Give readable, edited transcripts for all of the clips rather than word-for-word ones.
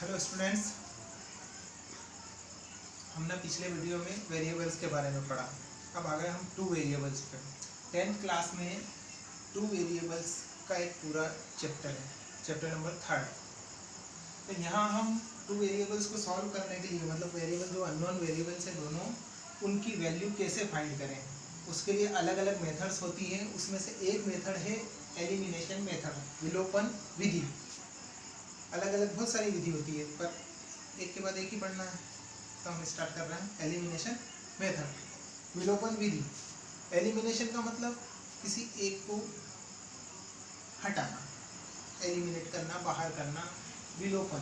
Hello students, हमने पिछले video में वेरिएबल्स के बारे में पढ़ा। अब आ गए हम टू वेरिएबल्स पे। 10th क्लास में टू वेरिएबल्स का एक पूरा चैप्टर है, चैप्टर नंबर 3। तो यहाँ हम टू वेरिएबल्स को सॉल्व करने के लिए, मतलब वेरिएबल जो अननोन वेरिएबल्स हैं दोनों, उनकी वैल्यू कैसे फाइंड करें, उसके लिए अलग अलग मेथड्स होती हैं। उसमें से एक मेथड है एलिमिनेशन मेथड, विलोपन विधि। अलग अलग बहुत सारी विधि होती है, पर एक के बाद एक ही पढ़ना है। तो हम स्टार्ट कर रहे हैं एलिमिनेशन मेथड, विलोपन विधि। एलिमिनेशन का मतलब किसी एक को हटाना, एलिमिनेट करना, बाहर करना। विलोपन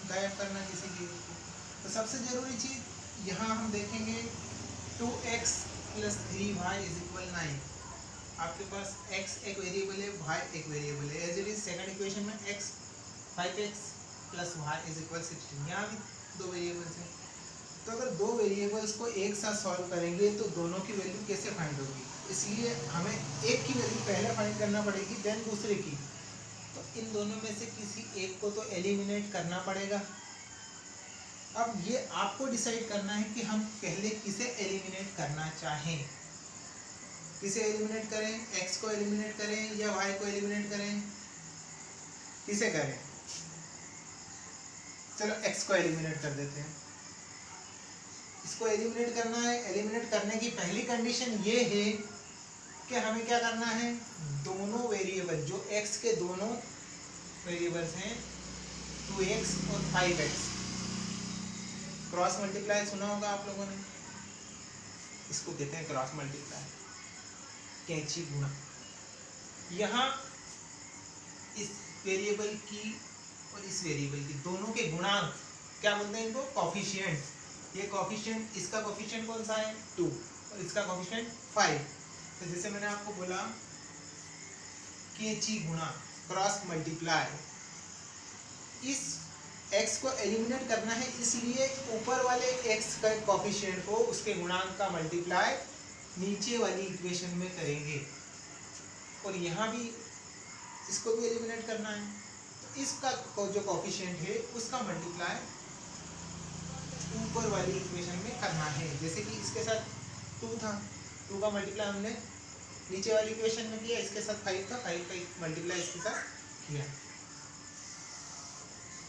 गायब करना किसी चीज को। तो सबसे जरूरी चीज यहाँ हम देखेंगे 2x + 3y = 9। आपके पास x एक वेरिएबल है, y एक वेरिएबल है। As it is second equation में x 5x + y = 16। यहाँ भी दो वेरिएबल्स हैं। तो अगर दो वेरिएबल्स को एक साथ सॉल्व करेंगे तो दोनों की वैल्यू कैसे फाइंड होगी? इसलिए हमें एक की वैल्यू पहले फाइंड करना पड़ेगी, देन दूसरे की। तो इन दोनों में से किसी एक को तो एलिमिनेट करना पड़ेगा। अब ये आपको डिसाइड करना है कि हम पहले किसे एलिमिनेट करना चाहें। किसे एलिमिनेट करें? x को एलिमिनेट करें या y को एलिमिनेट करें? किसे करें? चलो x को एलिमिनेट कर देते हैं। इसको एलिमिनेट करना है। एलिमिनेट करने की पहली कंडीशन ये है कि हमें क्या करना है, दोनों वेरिएबल जो x के दोनों वेरिएबल्स हैं 2x और 5x, क्रॉस मल्टीप्लाई सुना होगा आप लोगों ने। इसको कहते हैं क्रॉस मल्टीप्लाई, कैंची गुणा। यहाँ इस वेरिएबल की और इस वेरिएबल की दोनों के गुणांक क्या बोलते हैं इनको? कॉफिशिएंट। ये कॉफिशिएंट, इसका कॉफिशिएंट कौन सा है? 2 और इसका कॉफिशिएंट 5। तो जैसे मैंने आपको बोला कैंची गुणा, क्रॉस मल्टीप्लाई। इस x को एलिमिनेट करना है, इसलिए ऊपर वाले x का कॉफिशिएंट को उसके गुणांक का मल्टीप्लाई नीचे वाली इक्वेशन में करेंगे। और यहाँ भी इसको भी एलिमिनेट करना है, तो इसका जो कॉफिशिएंट है उसका मल्टीप्लाई ऊपर वाली इक्वेशन में करना है। जैसे कि इसके साथ 2 था, 2 का मल्टीप्लाई हमने नीचे वाली इक्वेशन में किया। इसके साथ 5 था, 5 का मल्टीप्लाई इसके साथ किया।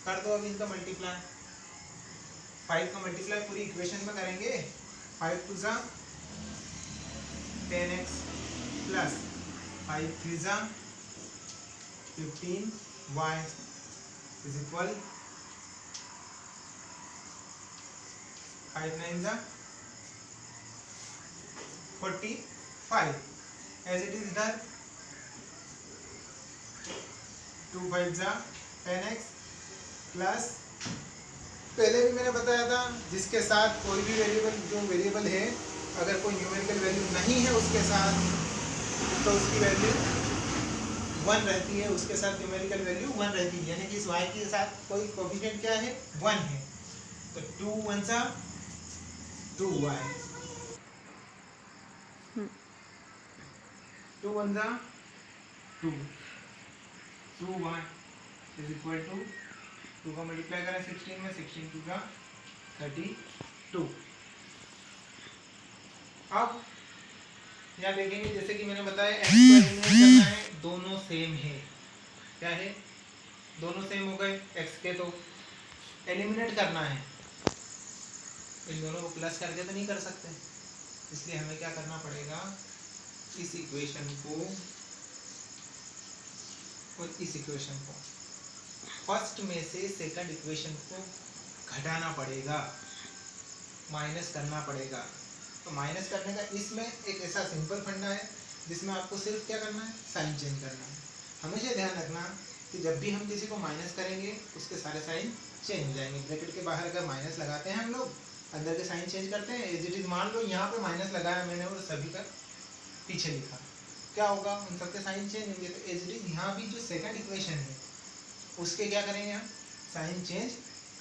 कर दो अब इनका मल्टीप्लाई। 5 का मल्टीप्लाई पूरी इक्वेशन में करेंगे। 5 2 जा 10x + 5 3 जा 15y = 5 9 जा 45। As it is done. 2 5 जा 10x प्लस, पहले भी मैंने बताया था, जिसके साथ कोई भी वेरिएबल, जो वेरिएबल है अगर कोई न्यूमेरिकल वैल्यू नहीं है उसके साथ, तो उसकी वैल्यू 1 रहती है। उसके साथ न्यूमेरिकल वैल्यू 1 रहती है, यानी कि इस y के साथ कोई कोएफिशिएंट क्या है? 1 है। तो 2 1 जा 2y, 2 1 जा 2, 2y = 2 का मल्टीप्लाई करें 16 में, 16 2 का 32। अब यहाँ देखेंगे, जैसे कि मैंने बताया x को एलिमिनेट करना है, दोनों सेम है। क्या है? दोनों सेम हो गए x के, तो एलिमिनेट करना है। इन दोनों को प्लस करके तो नहीं कर सकते, इसलिए हमें क्या करना पड़ेगा, इस इक्वेशन को और इस इक्वेशन को, फर्स्ट में से सेकंड इक्वेशन को घटाना पड़ेगा, माइनस करना पड़ेगा। तो माइनस करने का इसमें एक ऐसा सिंपल फंडा है जिसमें आपको सिर्फ क्या करना है, साइन चेंज करना है। हमेशा ध्यान रखना कि जब भी हम किसी को माइनस करेंगे उसके सारे साइन चेंज हो जाएंगे। ब्रैकेट के बाहर अगर माइनस लगाते हैं हम लोग, अंदर के साइन चेंज करते हैं। एज इट इज मान लो यहाँ पे माइनस लगाया मैंने और सभी का पीछे लिखा, क्या होगा? उन सबके साइन चेंज होंगे। तो एज इट इज यहाँ भी जो सेकंड इक्वेशन है उसके क्या करेंगे हम, साइन चेंज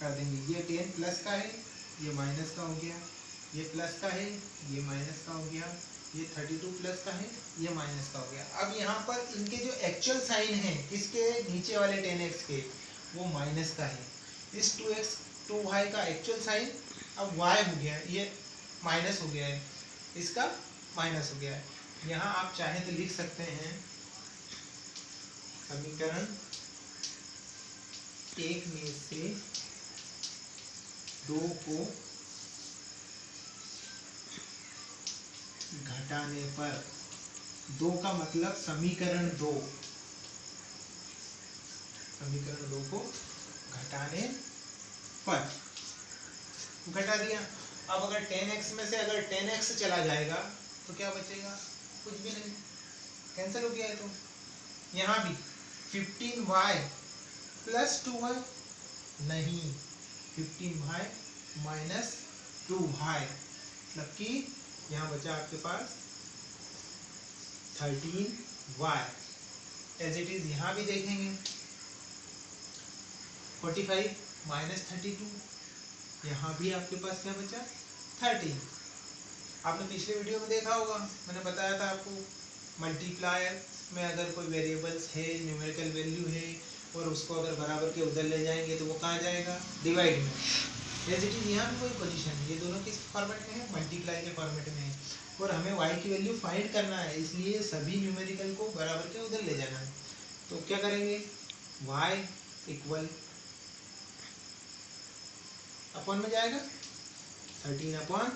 कर देंगे। ये 10 प्लस का है, ये माइनस का हो गया। ये प्लस का है, ये माइनस का हो गया। ये 32 प्लस का है, ये माइनस का हो गया। अब यहाँ पर इनके जो एक्चुअल साइन है किसके, नीचे वाले 10x के, वो माइनस का है। इस 2x 2y का एक्चुअल साइन अब y हो गया है, ये माइनस हो गया है, इसका माइनस हो गया है। यहाँ आप चाहें तो लिख सकते हैं समीकरण 1 में से 2 को घटाने पर, 2 का मतलब समीकरण 2 को घटाने पर, घटा दिया। अब अगर 10x में से अगर 10x चला जाएगा तो क्या बचेगा? कुछ भी नहीं, कैंसिल हो गया है। तो यहाँ भी 15y प्लस 2y नहीं, 15y माइनस 2y, मतलब कि यहाँ बचा आपके पास 13y। एज इट इज यहाँ भी देखेंगे 45 माइनस 32, यहाँ भी आपके पास क्या बचा 13। आपने पिछले वीडियो में देखा होगा, मैंने बताया था आपको मल्टीप्लायर में अगर कोई वेरिएबल्स है, न्यूमेरिकल वैल्यू है और उसको अगर बराबर के उधर ले जाएंगे तो वो कहाँ जाएगा? डिवाइड में। एज इट इज यहाँ भी वही पोजीशन है, ये दोनों किस फॉर्मेट में है? मल्टीप्लाई के फॉर्मेट में है। और हमें y की वैल्यू फाइंड करना है, इसलिए सभी न्यूमेरिकल को बराबर के उधर ले जाना है। तो क्या करेंगे? y इक्वल अपॉन में जाएगा 13 अपॉन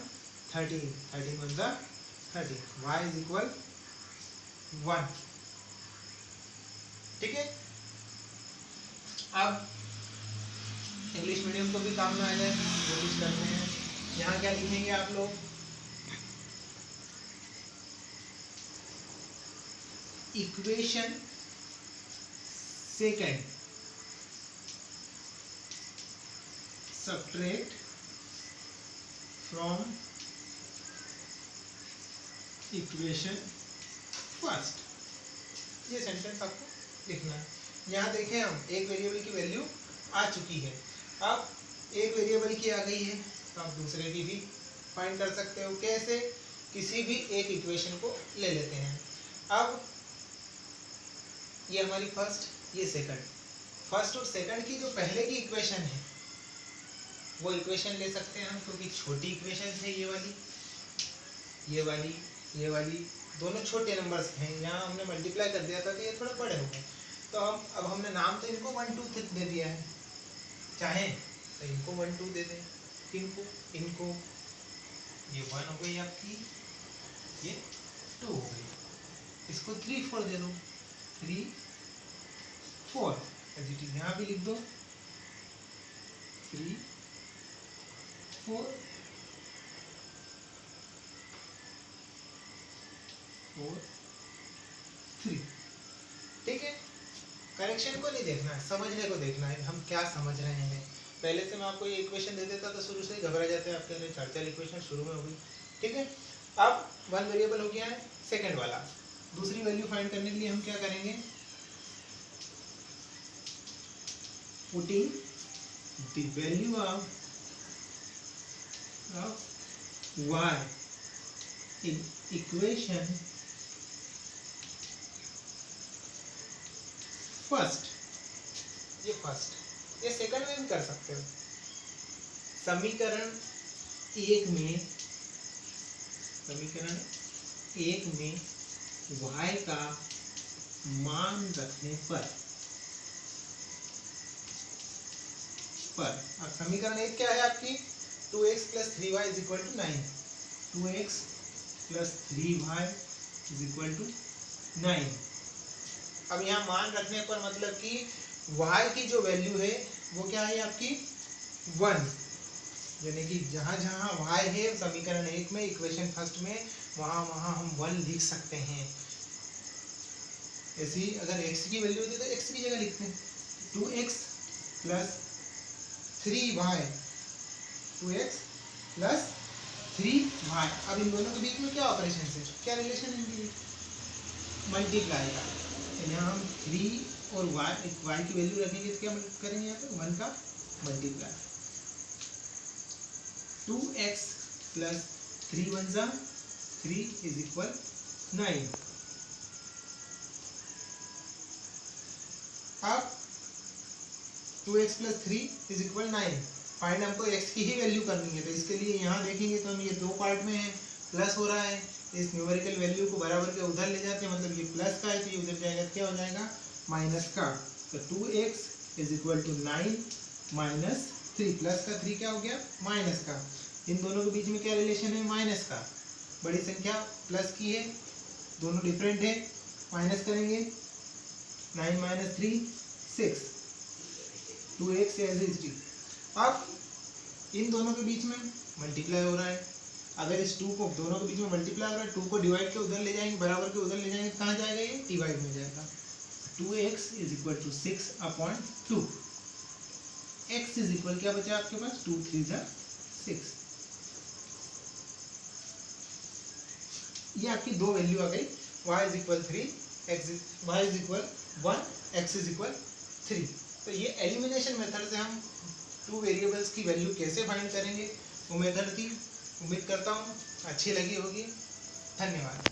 13, 13 वन जा 13, y इज इक्वल 1। ठीक है, अब इंग्लिश मीडियम को भी काम में आ जाए, कोशिश करते हैं। यहाँ क्या लिखेंगे आप लोग? Equation second subtract from equation first, ये सेंटेंस आपको लिखना है। यहाँ देखें हम एक वेरिएबल की वैल्यू आ चुकी है, अब एक वेरिएबल की आ गई है तो आप दूसरे की भी फाइंड कर सकते हो। कैसे? किसी भी एक इक्वेशन को ले लेते हैं। अब ये हमारी फर्स्ट, ये सेकंड, फर्स्ट और सेकंड की जो पहले की इक्वेशन है वो इक्वेशन ले सकते हैं हम, क्योंकि छोटी इक्वेशन है ये वाली, ये वाली, ये वाली, दोनों छोटे नंबर्स हैं। यहाँ हमने मल्टीप्लाई कर दिया था तो ये थोड़ा बड़े हो गए, तो हम अब हमने नाम तो इनको 1 2 3 दे दिया है, चाहे तो इनको 1 2 दे दें, इनको ये 1 हो गई आपकी, ये 2 हो गई, इसको 3 4 दे दो, 3 4, यहाँ भी लिख दो 3 4 4 3। ठीक है, करेक्शन को नहीं देखना है, समझने को देखना है, हम क्या समझ रहे हैं। पहले से मैं आपको ये इक्वेशन दे देता तो शुरू से ही घबरा जाते हैं, आपके अंदर 4 इक्वेशन शुरू में होगी। ठीक है, अब वन वेरिएबल हो गया है सेकंड वाला। दूसरी वैल्यू फाइंड करने के लिए हम क्या करेंगे? Putting the value of y in equation first, ये फर्स्ट, ये सेकंड में भी कर सकते हो। समीकरण एक में y का मान रखने पर अब समीकरण एक क्या है आपकी? 2x plus 3y is equal to 9, 2x plus 3y is equal to 9। अब यहाँ मान रखने पर मतलब कि y की जो वैल्यू है वो क्या है आपकी? 1, यानी कि जहाँ जहाँ y है समीकरण एक में, इक्वेशन फर्स्ट में, वहाँ वहाँ हम 1 लिख सकते हैं। ऐसी अगर x की वैल्यू होती तो x की जगह लिखते हैं 2x plus 3y, 2x plus 3y। अब इन दोनों के बीच में क्या ऑपरेशन है, क्या रिलेशन है? मल्टीप्लाई का। यहाँ हम 3 और y की वैल्यू रखेंगे तो क्या करेंगे? यहाँ पे 1 का मल्टीप्लाई, 2x plus 3 1 जा 3 is equal 9। अब 2x plus 3 is equal 9। Find हमको x की ही वैल्यू करनी है, तो इसके लिए यहाँ देखेंगे तो हम ये दो पार्ट में है, प्लस हो रहा है, इस न्यूमेरिकल वैल्यू को बराबर के उधर ले जाते हैं, मतलब ये प्लस का है तो ये उधर जाएगा, क्या हो जाएगा माइनस का। तो 2x is equal to 9 minus 3, plus का 3 क्या हो गया माइनस का। इन दोनों के बीच में क्या रिलेशन है, माइनस का। बड़ी संख्या प्लस की है, दोनों डिफरेंट है, माइनस करेंगे 9 minus 3 6, 2x as is T. अब इन दोनों के बीच में मल्टीप्लाई हो रहा है, अगर इस 2 को दोनों के बीच में मल्टीप्लाई हो रहा है, 2 को डिवाइड के उधर ले जाएंगे, बराबर के उधर ले जाएंगे, कहाँ जाएगा ये डिवाइड में जाएगा। 2x is equal to 6/2, x is equal क्या बचा आपके पास 2 3 जा 6। ये आपकी दो वैल्यू आ गई, y is equal 3, y is equal 1, x is equal 3। तो ये एलिमिनेशन मेथड से हम टू वेरिएबल्स की वैल्यू कैसे फाइंड करेंगे वो मेथड थी। उम्मीद करता हूँ अच्छी लगी होगी। धन्यवाद।